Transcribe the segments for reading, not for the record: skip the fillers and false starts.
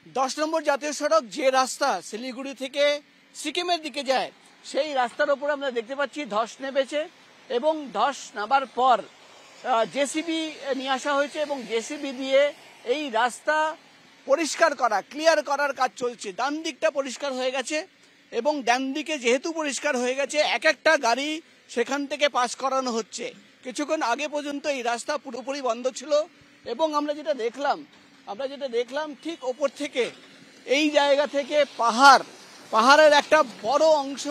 10 নম্বর জাতীয় সড়ক যে রাস্তা শিলিগুড়ি থেকে সিকিমের দিকে যায় সেই রাস্তার উপর আমরা দেখতে পাচ্ছি ধস নেমেছে এবং ধস নামার পর জেসিবি নিয়ে আসা হয়েছে এবং জেসিবি দিয়ে এই রাস্তা পরিষ্কার করা ক্লিয়ার করার কাজ চলছে। ডান দিকটা পরিষ্কার হয়ে গেছে এবং ডান দিকে যেহেতু পরিষ্কার হয়ে গেছে এক একটা গাড়ি সেখান থেকে পাস করানো হচ্ছে। কিছুক্ষণ আগে পর্যন্ত এই রাস্তা পুরোপুরি বন্ধ ছিল এবং আমরা যেটা দেখলাম ঠিক ওপর থেকে এই জায়গা থেকে পাহাড়ের একটা বড় অংশ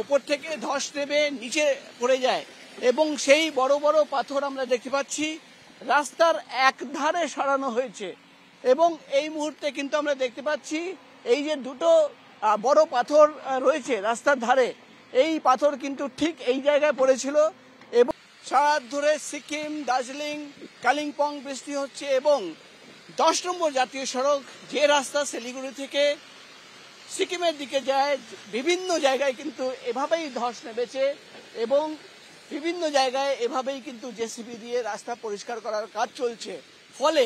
ওপর থেকে ধস নেমে নিচে পড়ে যায় এবং সেই বড় বড় পাথর আমরা দেখতে পাচ্ছি রাস্তার এক ধারে সরানো হয়েছে এবং এই মুহূর্তে কিন্তু আমরা দেখতে পাচ্ছি এই যে দুটো বড় পাথর রয়েছে রাস্তার ধারে, এই পাথর কিন্তু ঠিক এই জায়গায় পড়েছিল এবং সারা ধরে সিকিম, দার্জিলিং, কালিম্পং বৃষ্টি হচ্ছে এবং 10 নম্বর জাতীয় সড়ক যে রাস্তা শিলিগুড়ি থেকে সিকিমের দিকে যায় বিভিন্ন জায়গায় কিন্তু এভাবেই ধস নেমেছে এবং বিভিন্ন জায়গায় এভাবেই কিন্তু জেসিবি দিয়ে রাস্তা পরিষ্কার করার কাজ চলছে। ফলে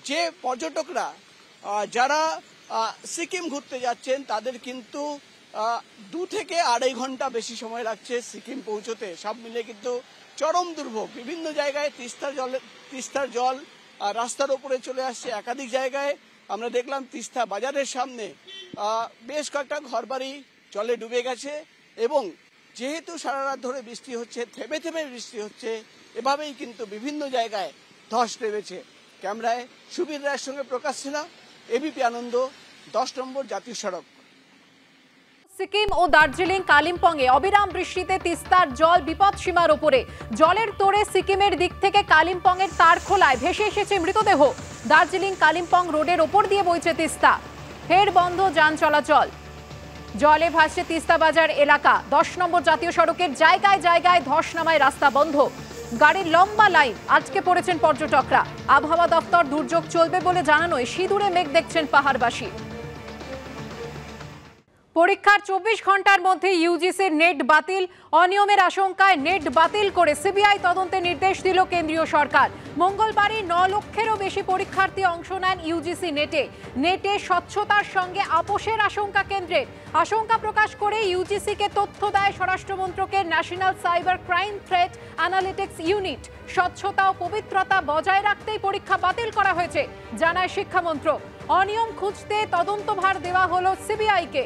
যে পর্যটকরা যারা সিকিম ঘুরতে যাচ্ছেন তাদের কিন্তু 2 থেকে 2.5 ঘন্টা বেশি সময় লাগছে সিকিম পৌঁছতে। সব মিলে কিন্তু চরম দুর্ভোগ। বিভিন্ন জায়গায় তিস্তার জল রাস্তার উপরে চলে আসছে। একাধিক জায়গায় আমরা দেখলাম তিস্তা বাজারের সামনে বেশ কয়েকটা ঘরবাড়ি জলে ডুবে গেছে এবং যেহেতু সারা রাত ধরে বৃষ্টি হচ্ছে, থেমে থেমে বৃষ্টি হচ্ছে, এভাবেই কিন্তু বিভিন্ন জায়গায় ধস নেমেছে। ক্যামেরায় সুবীর রায়ের সঙ্গে প্রকাশ ছিলা, এবিপি আনন্দ, 10 নম্বর জাতীয় সড়ক। সিকিম ও দার্জিলিং, কালিম্পংয়ে অবিরাম বৃষ্টিতে তিস্তার জল বিপদসীমার উপরে। জলের তোড়ে সিকিমের দিক থেকে কালিম্পংয়ের তারখোলায় ভেসে এসেছে মৃতদেহ। দার্জিলিং কালিম্পং রোডের ওপর দিয়ে বইছে তিস্তা, ফের বন্ধ যান চলাচল। জলে ভাসছে তিস্তা বাজার এলাকা। 10 নম্বর জাতীয় সড়কের জায়গায় জায়গায় ধস নামায় রাস্তা বন্ধ, গাড়ির লম্বা লাইন। আজকে পড়েছেন পর্যটকরা। আবহাওয়া দপ্তর দুর্যোগ চলবে বলে জানানোয় সিঁদুরে মেঘ দেখছেন পাহাড়বাসী। পরীক্ষার 24 ঘন্টার মধ্যে ইউজিসির নেট বাতিল। অনিয়মের আশঙ্কায় নেট বাতিল করে সিবিআই তদন্তে নির্দেশ দিল কেন্দ্রীয় সরকার। মঙ্গলবারই 9 লক্ষেরও বেশি পরীক্ষার্থী অংশ নেন ইউজিসি নেটে স্বচ্ছতার সঙ্গে আপোষের আশঙ্কা কেন্দ্রের। আশঙ্কা প্রকাশ করে ইউজিসিকে তথ্য দেয় স্বরাষ্ট্র মন্ত্রকের national cyber crime threat analytics unit. স্বচ্ছতা ও পবিত্রতা বজায় রাখতেই পরীক্ষা বাতিল করা হয়েছে জানায় শিক্ষা মন্ত্রক। অনিয়ম খুঁজতে তদন্তভার দেওয়া হলো সিবিআইকে।